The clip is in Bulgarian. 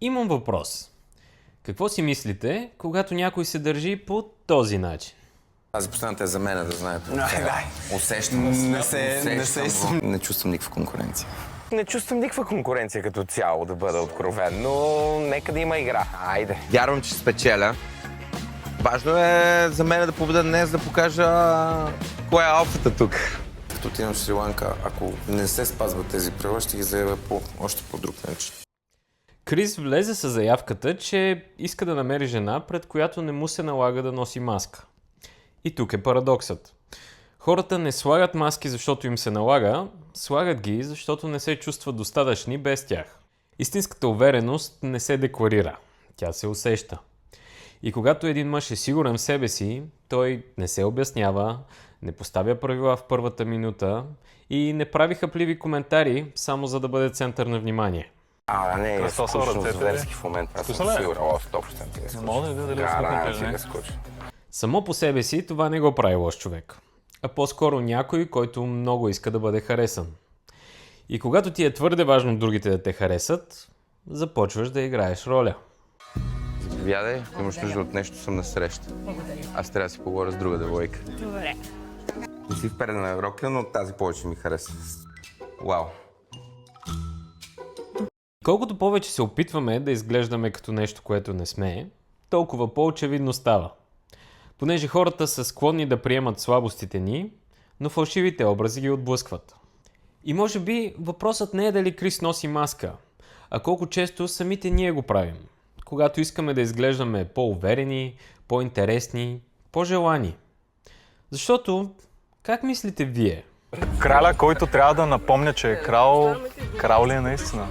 Имам въпрос. Какво си мислите, когато някой се държи по този начин? Тази последната е за мен, да знаете. Дай. Усещам. Не чувствам никаква конкуренция. Не чувствам никаква конкуренция като цяло, да бъда откровен, но нека да има игра. Айде. Вярвам, че спечеля. Важно е за мен да победа днес, да покажа кое е алфата тук. Като отидем в Шри-Ланка, ако не се спазват тези правила, ще ги заявя още по друг начин. Крис влезе със заявката, че иска да намери жена, пред която не му се налага да носи маска. И тук е парадоксът. Хората не слагат маски, защото им се налага, слагат ги, защото не се чувстват достатъчни без тях. Истинската увереност не се декларира, тя се усеща. И когато един мъж е сигурен в себе си, той не се обяснява, не поставя правила в първата минута и не прави хапливи коментари, само за да бъде център на внимание. Не, е Кръстоса скучно ръцете. зверски в момента. Аз Вкусно съм ли е? сигурен, 100% Не мога да видя дали е Гаранция скучно или да не. скучно. Само по себе си това не го прави лош човек, а по-скоро някой, който много иска да бъде харесан. И когато ти е твърде важно другите да те харесат, започваш да играеш роля. Заповядай, ако имаш нужда от нещо, съм на среща. Аз трябва да си поговоря с друга девойка. Добре. Не си вперена рокля, но тази повече ми хареса. Вау. Колкото повече се опитваме да изглеждаме като нещо, което не сме, толкова по-очевидно става. Понеже хората са склонни да приемат слабостите ни, но фалшивите образи ги отблъскват. И може би въпросът не е дали Крис носи маска, а колко често самите ние го правим, когато искаме да изглеждаме по-уверени, по-интересни, по-желани. Защото, как мислите вие? Краля, който трябва да напомня, че е крал, крал ли е наистина?